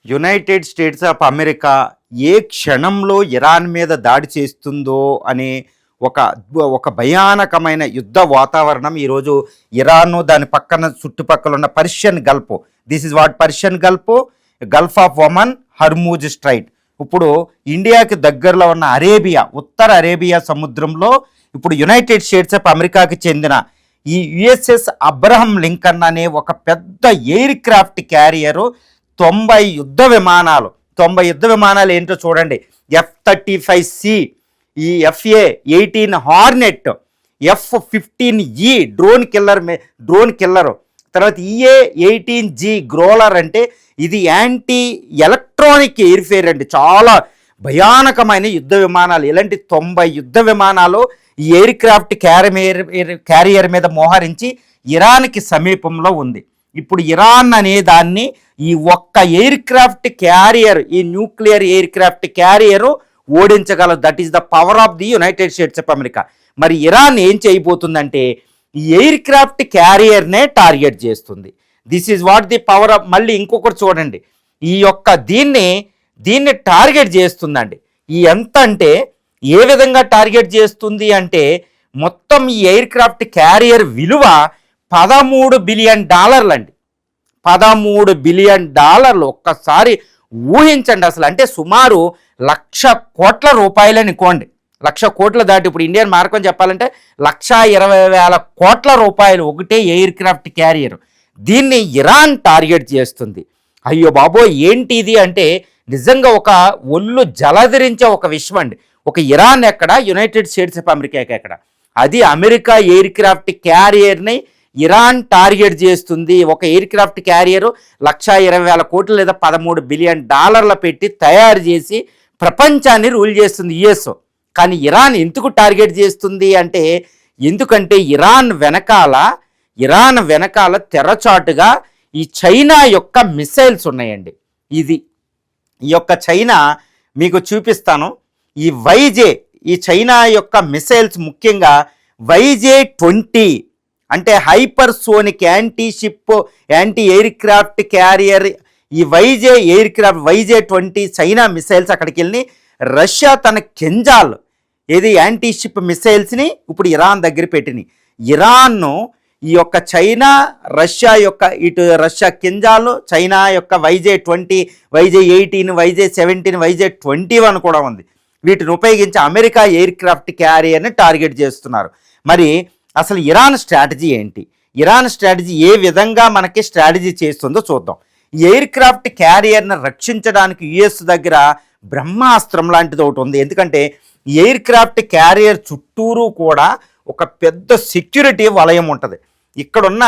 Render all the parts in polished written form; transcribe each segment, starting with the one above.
United States of America ఏ క్షణంలో Iran మీద దాడి చేస్తుందో అనే ఒక ఒక భయానకమైన యుద్ధ వాతావరణం ఈరోజు ఇరాన్ దాని పక్కన చుట్టుపక్కల ఉన్న Persian Gulf, this is what Persian Gulf of Oman, Hormuz straight. ఇప్పుడు ఇండియాకి దగ్గరలో ఉన్న అరేబియా, ఉత్తర అరేబియా సముద్రంలో ఇప్పుడు యునైటెడ్ స్టేట్స్ ఆఫ్ అమెరికాకి చెందిన ఈ యుఎస్ఎస్ అబ్రహం లింకన్ అనే ఒక పెద్ద ఎయిర్ క్రాఫ్ట్ క్యారియరు 90 యుద్ధ విమానాలు ఏంటో చూడండి. F-35C, ఈ FA-18 Hornet, F-15E drone Keller, తర్వాత EA-18G గ్రోలర్, అంటే ఇది యాంటీ ఎలక్ట్రానిక్ ఎయిర్ఫేర్ అండి. చాలా భయానకమైన యుద్ధ విమానాలు. ఇలాంటి 90 యుద్ధ విమానాలు ఈ ఎయిర్ క్రాఫ్ట్ క్యారియర్ మీద మోహరించి ఇరాన్కి సమీపంలో ఉంది. ఇప్పుడు ఇరాన్ అనే దాన్ని ఈ ఒక్క ఎయిర్ క్రాఫ్ట్ క్యారియర్, ఈ న్యూక్లియర్ ఎయిర్ క్రాఫ్ట్ క్యారియరు ఓడించగలదు. That is the power of the United States of America. మరి ఇరాన్ ఏం చేయబోతుందంటే ఈ ఎయిర్ క్రాఫ్ట్ క్యారియర్నే టార్గెట్ చేస్తుంది. This is what the power of. మళ్ళీ ఇంకొకటి చూడండి, ఈ యొక్క దీన్ని టార్గెట్ చేస్తుందండి. ఈ ఎంత అంటే ఏ విధంగా టార్గెట్ చేస్తుంది అంటే మొత్తం ఈ ఎయిర్ క్రాఫ్ట్ క్యారియర్ విలువ $13 బిలియన్ అండి. $13 బిలియన్. ఒక్కసారి ఊహించండి అసలు. అంటే సుమారు 1,00,000 కోట్ల రూపాయలు అనుకోండి. 1,00,000 కోట్ల దాటి ఇప్పుడు ఇండియన్ మార్కం చెప్పాలంటే 1,20,000 కోట్ల రూపాయలు ఒకటే ఎయిర్ క్రాఫ్ట్ క్యారియర్. దీన్ని ఇరాన్ టార్గెట్ చేస్తుంది. అయ్యో బాబోయ్ ఏంటి ఇది అంటే నిజంగా ఒక ఒళ్ళు జలధరించే ఒక విషయం అండి. ఒక ఇరాన్ ఎక్కడ, యునైటెడ్ స్టేట్స్ ఆఫ్ అమెరికా ఎక్కడ, అది అమెరికా ఎయిర్ క్రాఫ్ట్ క్యారియర్ని ఇరాన్ టార్గెట్ చేస్తుంది. ఒక ఎయిర్ క్రాఫ్ట్ క్యారియరు 1,20,000 కోట్లు లేదా $13 బిలియన్ పెట్టి తయారు చేసి ప్రపంచాన్ని రూల్ చేస్తుంది యుఎస్. కానీ ఇరాన్ ఎందుకు టార్గెట్ చేస్తుంది అంటే ఎందుకంటే ఇరాన్ వెనకాల తెరచాటుగా ఈ చైనా యొక్క మిసైల్స్ ఉన్నాయండి. ఈ యొక్క చైనా మీకు చూపిస్తాను. ఈ చైనా యొక్క మిసైల్స్ ముఖ్యంగా YJ-20 అంటే hypersonic anti air craft carrier. ఈ YJ-20 చైనా మిసైల్స్ అక్కడికి వెళ్ళి రష్యా తన కెంజాల్ యాంటీ షిప్ మిసైల్స్ని ఇప్పుడు ఇరాన్ దగ్గర పెట్టినాయి. ఇరాన్ను ఈ యొక్క చైనా, రష్యా యొక్క రష్యా కెంజాలు, చైనా యొక్క YJ-20, YJ-18, YJ-17, YJ-21 కూడా ఉంది. వీటిని ఉపయోగించి అమెరికా ఎయిర్ క్రాఫ్ట్ క్యారియర్ని టార్గెట్ చేస్తున్నారు. మరి అసలు ఇరాన్ స్ట్రాటజీ ఏంటి, ఇరాన్ స్ట్రాటజీ ఏ విధంగా మనకి స్ట్రాటజీ చేస్తుందో చూద్దాం. ఈ ఎయిర్ క్రాఫ్ట్ క్యారియర్ని రక్షించడానికి యుఎస్ దగ్గర బ్రహ్మాస్త్రం లాంటిది ఒకటి ఉంది. ఎందుకంటే ఈ ఎయిర్ క్రాఫ్ట్ క్యారియర్ చుట్టూరు కూడా ఒక పెద్ద సెక్యూరిటీ వలయం ఉంటుంది. ఇక్కడున్న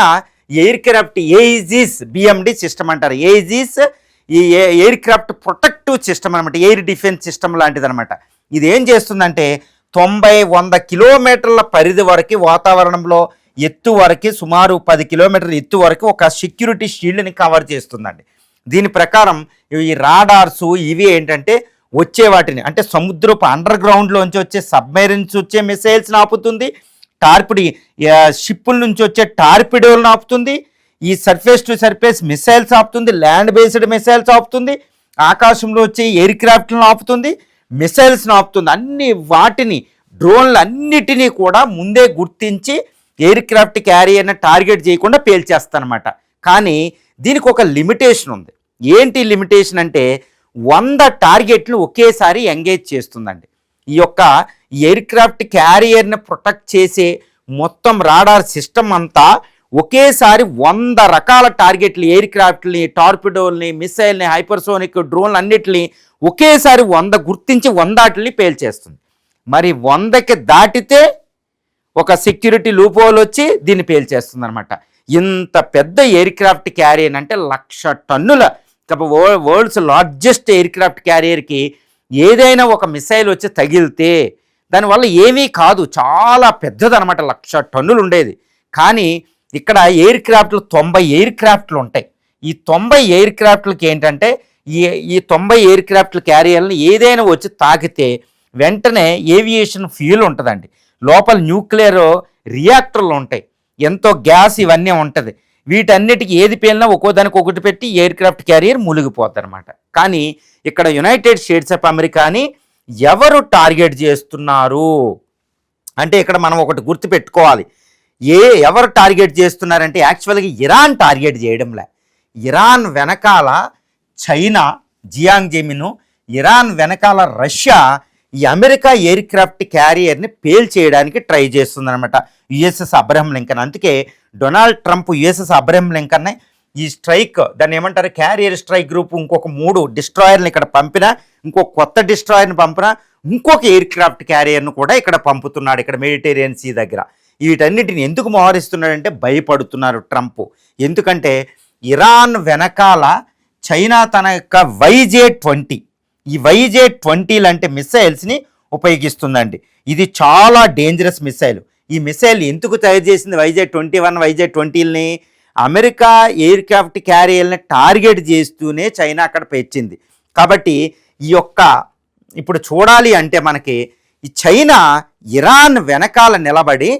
ఎయిర్ క్రాఫ్ట్ ఏఈజీస్ BMD సిస్టమ్ అంటారు. ఏఈజీస్ ఈ ఎయిర్ క్రాఫ్ట్ ప్రొటెక్టివ్ సిస్టమ్ అనమాట, ఎయిర్ డిఫెన్స్ సిస్టమ్ లాంటిది అనమాట. ఇది ఏం చేస్తుందంటే 90-100 కిలోమీటర్ల పరిధి వరకు వాతావరణంలో ఎత్తు వరకు, సుమారు 10 కిలోమీటర్ల ఎత్తు వరకు ఒక సెక్యూరిటీ షీల్డ్ని కవర్ చేస్తుందండి. దీని ప్రకారం ఈ రాడార్సు ఇవి ఏంటంటే వచ్చే వాటిని, అంటే సముద్రపు అండర్ గ్రౌండ్లోంచి వచ్చే సబ్మెరీన్స్ వచ్చే మిసైల్స్ని ఆపుతుంది, షిప్పుల నుంచి వచ్చే టార్పిడోలను ఆపుతుంది, ఈ సర్ఫేస్ టు సర్ఫేస్ మిసైల్స్ ఆపుతుంది, ల్యాండ్ బేస్డ్ మిసైల్స్ ఆపుతుంది, ఆకాశంలో వచ్చే ఎయిర్ క్రాఫ్ట్లను ఆపుతుంది, మిసైల్స్ను ఆపుతుంది. అన్ని వాటిని, డ్రోన్లు అన్నిటినీ కూడా ముందే గుర్తించి ఎయిర్ క్రాఫ్ట్ క్యారియర్ని టార్గెట్ చేయకుండా పేల్చేస్తానమాట. కానీ దీనికి ఒక లిమిటేషన్ ఉంది. ఏంటి లిమిటేషన్ అంటే 100 టార్గెట్లు ఒకేసారి ఎంగేజ్ చేస్తుందండి. ఈ యొక్క ఎయిర్ క్రాఫ్ట్ క్యారియర్ని ప్రొటెక్ట్ చేసే మొత్తం రాడార్ సిస్టమ్ అంతా ఒకేసారి 100 రకాల టార్గెట్లు, ఎయిర్ క్రాఫ్ట్ని, టార్పిడోల్ని, మిసైల్ని, హైపర్సోనిక్ డ్రోన్లు అన్నిటిని ఒకేసారి 100 గుర్తించి 100 పేల్చేస్తుంది. మరి 100కి దాటితే ఒక సెక్యూరిటీ లూపోల్ వచ్చి దీన్ని పేల్చేస్తుంది అనమాట. ఇంత పెద్ద ఎయిర్ క్రాఫ్ట్ క్యారియర్ అంటే 1,00,000 టన్నుల, వరల్డ్స్ లార్జెస్ట్ ఎయిర్ క్రాఫ్ట్ క్యారియర్కి ఏదైనా ఒక మిసైల్ వచ్చి తగిలితే దానివల్ల ఏమీ కాదు, చాలా పెద్దదనమాట, 1,00,000 టన్నులు ఉండేది. కానీ ఇక్కడ ఎయిర్ క్రాఫ్ట్లు 90 ఎయిర్ క్రాఫ్ట్లు ఉంటాయి. ఈ 90 ఎయిర్ క్రాఫ్ట్లకి ఏంటంటే ఈ 90 ఎయిర్ క్రాఫ్ట్ల క్యారియర్లను ఏదైనా వచ్చి తాకితే వెంటనే ఏవియేషన్ ఫ్యూల్ ఉంటుందండి, లోపల న్యూక్లియర్ రియాక్టర్లు ఉంటాయి, ఎంతో గ్యాస్ ఇవన్నీ ఉంటుంది. వీటన్నిటికీ ఏది పేలినా ఒక్కో దానికి ఒకటి పెట్టి ఎయిర్ క్రాఫ్ట్ క్యారియర్ మునిగిపోద్ది అనమాట. కానీ ఇక్కడ యునైటెడ్ స్టేట్స్ ఆఫ్ అమెరికాని ఎవరు టార్గెట్ చేస్తున్నారు అంటే ఇక్కడ మనం ఒకటి గుర్తుపెట్టుకోవాలి. ఎవరు టార్గెట్ చేస్తున్నారంటే యాక్చువల్గా ఇరాన్ టార్గెట్ చేయడంలే. ఇరాన్ వెనకాల చైనా జియాంగ్ జెమిను, ఇరాన్ వెనకాల రష్యా ఈ అమెరికా ఎయిర్ క్రాఫ్ట్ క్యారియర్ని పేల్చేయడానికి ట్రై చేస్తుందన్నమాట యుఎస్ఎస్ అబ్రహం లింకన్. అందుకే డొనాల్డ్ ట్రంప్ యుఎస్ఎస్ అబ్రహం లింకన్ని ఈ స్ట్రైక్, దాన్ని ఏమంటారు, క్యారియర్ స్ట్రైక్ గ్రూప్, ఇంకొక 3 డిస్ట్రాయర్ని ఇక్కడ పంపినా, ఇంకొక కొత్త డిస్ట్రాయర్ని పంపినా, ఇంకొక ఎయిర్ క్రాఫ్ట్ క్యారియర్ను కూడా ఇక్కడ పంపుతున్నాడు ఇక్కడ మెడిటేరియన్ సీ దగ్గర. వీటన్నిటిని ఎందుకు మోహరిస్తున్నాడంటే భయపడుతున్నారు ట్రంప్. ఎందుకంటే ఇరాన్ వెనకాల చైనా తన యొక్క YJ-20, ఈ YJ-20 లాంటి మిసైల్స్ని ఉపయోగిస్తుందండి. ఇది చాలా డేంజరస్ మిసైల్. ఈ మిసైల్ ఎందుకు తయారు చేసింది YJ-21, YJ-20ని అమెరికా ఎయిర్ క్రాఫ్ట్ క్యారియర్ని టార్గెట్ చేస్తూనే చైనా అక్కడ పెంచింది. కాబట్టి ఈ యొక్క ఇప్పుడు చూడాలి అంటే మనకి ఈ చైనా ఇరాన్ వెనకాల నిలబడి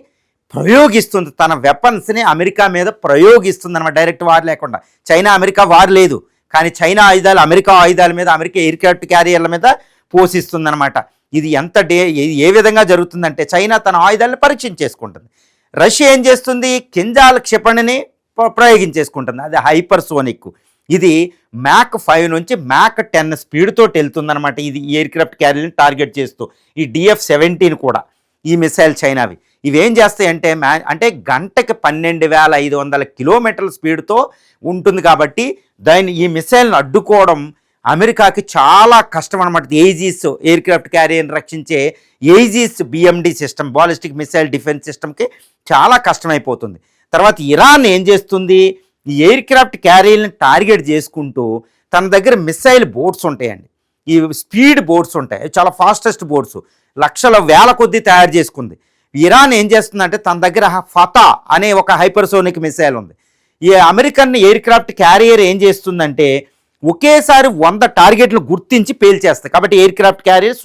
ప్రయోగిస్తుంది, తన వెపన్స్ని అమెరికా మీద ప్రయోగిస్తుంది అన్నమాట. డైరెక్ట్ వార్ లేకుండా. చైనా అమెరికా వార్ లేదు, కానీ చైనా ఆయుధాలు అమెరికా ఆయుధాల మీద, అమెరికా ఎయిర్ క్రాఫ్ట్ క్యారియర్ల మీద పోషిస్తుందన్నమాట. ఇది ఏ విధంగా జరుగుతుందంటే చైనా తన ఆయుధాలను పరీక్షించేసుకుంటుంది. రష్యా ఏం చేస్తుంది, కింజాల్ క్షిపణిని ప్రయోగించేసుకుంటుంది, అది హైపర్సోనిక్. ఇది మ్యాక్ 5 నుంచి మ్యాక్ 10 స్పీడ్తో వెళ్తుందన్నమాట. ఇది ఎయిర్ క్రాఫ్ట్ క్యారియర్ని టార్గెట్ చేస్తూ. ఈ DF-17 కూడా ఈ మిసైల్ చైనావి. ఇవేం చేస్తాయంటే అంటే గంటకి 12,500 కిలోమీటర్ల స్పీడ్తో ఉంటుంది. కాబట్టి ఈ మిసైల్ని అడ్డుకోవడం అమెరికాకి చాలా కష్టం అనమాట. ఎయిజీస్ ఎయిర్ క్రాఫ్ట్ క్యారియర్ని రక్షించే ఎయిజీస్ BMD system, ballistic missile defence సిస్టమ్కి చాలా కష్టమైపోతుంది. తర్వాత ఇరాన్ ఏం చేస్తుంది, ఈ ఎయిర్ క్రాఫ్ట్ క్యారియర్ని టార్గెట్ చేసుకుంటూ తన దగ్గర మిసైల్ బోట్స్ ఉంటాయండి, ఈ స్పీడ్ బోట్స్ ఉంటాయి, చాలా ఫాస్టెస్ట్ బోట్స్, లక్షల వేల కొద్దీ తయారు చేసుకుంది. ఇరాన్ ఏం చేస్తుందంటే తన దగ్గర ఫతా అనే ఒక హైపర్సోనిక్ మిసైల్ ఉంది. ఈ అమెరికన్ ఎయిర్ క్రాఫ్ట్ క్యారియర్ ఏం చేస్తుందంటే ఒకేసారి 100 టార్గెట్లు గుర్తించి పేల్చేస్తాయి. కాబట్టి ఎయిర్ క్రాఫ్ట్ క్యారియర్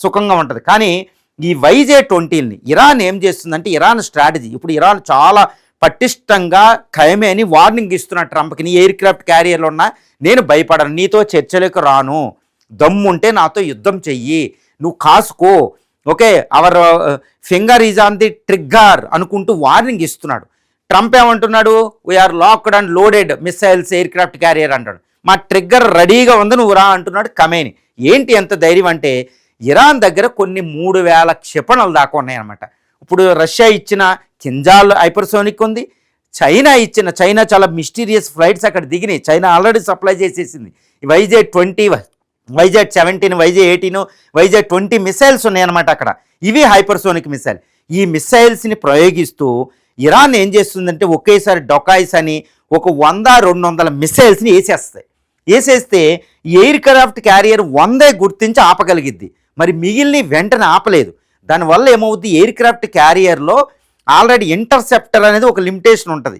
సుఖంగా ఉంటుంది. కానీ ఈ YJ-20ని ఇరాన్ ఏం చేస్తుందంటే, ఇరాన్ స్ట్రాటజీ, ఇప్పుడు ఇరాన్ చాలా పటిష్టంగా ఖైమే అని వార్నింగ్ ఇస్తున్న ట్రంప్కి, నీ ఎయిర్ క్రాఫ్ట్ క్యారియర్లో ఉన్నా నేను భయపడను, నీతో చర్చలకు రాను, దమ్ముంటే నాతో యుద్ధం చెయ్యి, నువ్వు కాసుకో, okay, our finger is on the trigger అనుకుంటూ వార్నింగ్ ఇస్తున్నాడు. ట్రంప్ ఏమంటున్నాడు, we are locked and loaded missiles aircraft carrier అంటాడు. మా ట్రిగ్గర్ రెడీగా ఉంది, నువ్వు రా అంటున్నాడు ఖమేని. ఏంటి ఎంత ధైర్యం అంటే ఇరాన్ దగ్గర కొన్ని 3,000 క్షిపణులు దాకా ఉన్నాయన్నమాట. ఇప్పుడు రష్యా ఇచ్చిన కింజాల్ హైపర్సోనిక్ ఉంది, చైనా చాలా మిస్టీరియస్ ఫ్లైట్స్ అక్కడ దిగినాయి, చైనా ఆల్రెడీ సప్లై చేసేసింది. YJ-20, YJ-17, YJ-18, YJ-20 missiles ఉన్నాయన్నమాట అక్కడ. ఇవి హైపర్సోనిక్ మిసైల్. ఈ మిసైల్స్ని ప్రయోగిస్తూ ఇరాన్ ఏం చేస్తుందంటే ఒకేసారి డొకాయిస్ అని ఒక 100-200 మిసైల్స్ని వేసేస్తే ఎయిర్ క్రాఫ్ట్ క్యారియర్ 100 గుర్తించి ఆపగలిగిద్ది. మరి మిగిలిన వెంటనే ఆపలేదు. దానివల్ల ఏమవుద్ది, ఎయిర్ క్రాఫ్ట్ క్యారియర్లో ఆల్రెడీ ఇంటర్సెప్టర్ అనేది ఒక లిమిటేషన్ ఉంటుంది,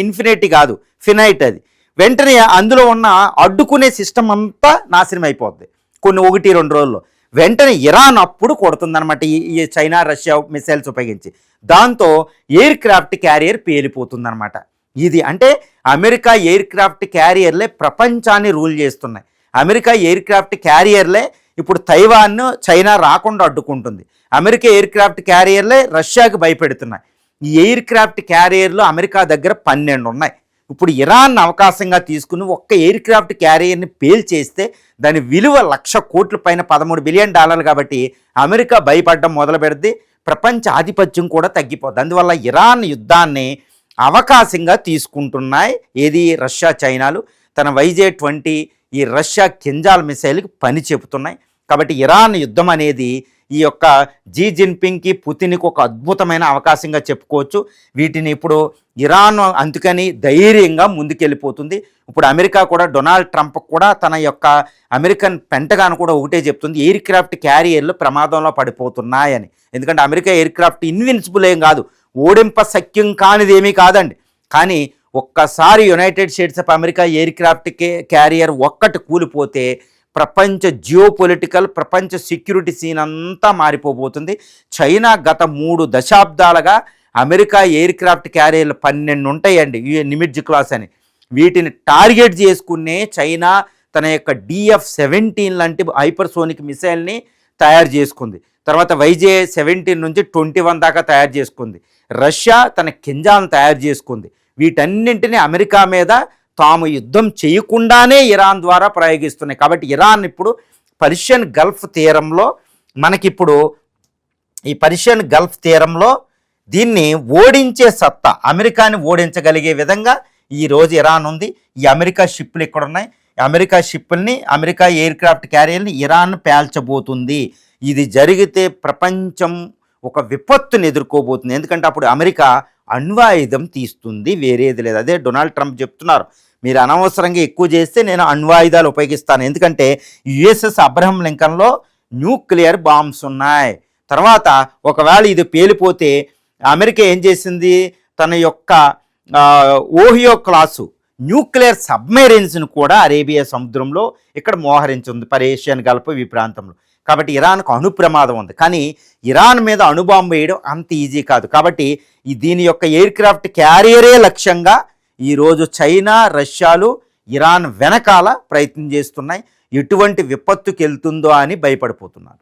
ఇన్ఫినిటీ కాదు, ఫినైట్. అది వెంటనే అందులో ఉన్న అడ్డుకునే సిస్టమ్ అంతా నాశనం అయిపోద్ది కొన్ని 1-2 రోజుల్లో. వెంటనే ఇరాన్ అప్పుడు కొడుతుందన్నమాట ఈ చైనా రష్యా మిసైల్స్ ఉపయోగించి. దాంతో ఎయిర్ క్రాఫ్ట్ క్యారియర్ పేలిపోతుందన్నమాట. ఇది అంటే అమెరికా ఎయిర్ క్రాఫ్ట్ క్యారియర్లే ప్రపంచాన్ని రూల్ చేస్తున్నాయి. అమెరికా ఎయిర్ క్రాఫ్ట్ క్యారియర్లే ఇప్పుడు తైవాన్ను చైనా రాకుండా అడ్డుకుంటుంది. అమెరికా ఎయిర్ క్రాఫ్ట్ క్యారియర్లే రష్యాకి భయపెడుతున్నాయి. ఈ ఎయిర్ క్రాఫ్ట్ క్యారియర్లు అమెరికా దగ్గర 12 ఉన్నాయి. ఇప్పుడు ఇరాన్ అవకాశంగా తీసుకుని ఒక్క ఎయిర్ క్రాఫ్ట్ క్యారియర్ని పేల్చేస్తే దాని విలువ 1,00,000 కోట్ల పైన $13 బిలియన్ కాబట్టి అమెరికా భయపడడం మొదలు పెడితే ప్రపంచ ఆధిపత్యం కూడా తగ్గిపోద్ది. అందువల్ల ఇరాన్ యుద్ధాన్ని అవకాశంగా తీసుకుంటున్నాయి ఏది రష్యా చైనాలు. తన YJ-20 ఈ రష్యా కింజాల్ మిసైల్కి పని చెబుతున్నాయి. కాబట్టి ఇరాన్ యుద్ధం అనేది ఈ యొక్క జీ జిన్పింగ్కి పుతిన్కి ఒక అద్భుతమైన అవకాశంగా చెప్పుకోవచ్చు. వీటిని ఇప్పుడు ఇరాన్ అందుకని ధైర్యంగా ముందుకెళ్ళిపోతుంది. ఇప్పుడు అమెరికా కూడా డొనాల్డ్ ట్రంప్ కూడా తన యొక్క అమెరికన్ పెంటగాన్ కూడా ఒకటే చెప్తుంది, ఎయిర్ క్రాఫ్ట్ క్యారియర్లు ప్రమాదంలో పడిపోతున్నాయని. ఎందుకంటే అమెరికా ఎయిర్ క్రాఫ్ట్ ఇన్విన్సిబుల్ ఏం కాదు, ఓడింప శక్యం కానిది ఏమీ కాదండి. కానీ ఒక్కసారి United States of America aircraft carrier ఒక్కటి కూలిపోతే ప్రపంచ జియోపొలిటికల్, ప్రపంచ సెక్యూరిటీ సీన్ అంతా మారిపోబోతుంది. చైనా గత 3 దశాబ్దాలుగా అమెరికా ఎయిర్ క్రాఫ్ట్ క్యారియర్లు 12 ఉంటాయండి, నిమిట్జ్ క్లాస్ అని. వీటిని టార్గెట్ చేసుకునే చైనా తన యొక్క DF-17 లాంటి హైపర్సోనిక్ మిసైల్ని తయారు చేసుకుంది. తర్వాత YJ-17 నుంచి 21 దాకా తయారు చేసుకుంది. రష్యా తన కింజాలను తయారు చేసుకుంది. వీటన్నింటినీ అమెరికా మీద తాము యుద్ధం చేయకుండానే ఇరాన్ ద్వారా ప్రయోగిస్తున్నాయి. కాబట్టి ఇరాన్ ఇప్పుడు పర్షియన్ గల్ఫ్ తీరంలో మనకిప్పుడు ఈ పర్షియన్ గల్ఫ్ తీరంలో దీన్ని ఓడించే సత్తా, అమెరికాని ఓడించగలిగే విధంగా ఈరోజు ఇరాన్ ఉంది. ఈ అమెరికా షిప్లు ఇక్కడ ఉన్నాయి. అమెరికా షిప్పుల్ని, అమెరికా ఎయిర్ క్రాఫ్ట్ క్యారియర్ని ఇరాన్ పేల్చబోతుంది. ఇది జరిగితే ప్రపంచం ఒక విపత్తుని ఎదుర్కోబోతుంది. ఎందుకంటే అప్పుడు అమెరికా అణ్వాయుధం తీస్తుంది, వేరేది లేదు. అదే డొనాల్డ్ ట్రంప్ చెప్తున్నారు, మీరు అనవసరంగా ఎక్కువ చేస్తే నేను అణ్వాయుధాలు ఉపయోగిస్తాను. ఎందుకంటే యుఎస్ఎస్ అబ్రహం లింకన్లో న్యూక్లియర్ బాంబ్స్ ఉన్నాయి. తర్వాత ఒకవేళ ఇది పేలిపోతే అమెరికా ఏం చేసింది, తన యొక్క ఓహియో క్లాసు న్యూక్లియర్ సబ్మెరీన్స్ను కూడా అరేబియా సముద్రంలో ఇక్కడ మోహరించింది, పర్షియన్ గల్ఫ్ ఈ ప్రాంతంలో. కాబట్టి ఇరాన్కు అణు ప్రమాదం ఉంది. కానీ ఇరాన్ మీద అణుబాంబు వేయడం అంత ఈజీ కాదు. కాబట్టి దీని యొక్క ఎయిర్ క్రాఫ్ట్ క్యారియరే లక్ష్యంగా ఈరోజు చైనా, రష్యాలు ఇరాన్ వెనకాల ప్రయత్నం చేస్తున్నాయి. ఎటువంటి విపత్తుకి వెళ్తుందో అని భయపడిపోతున్నారు.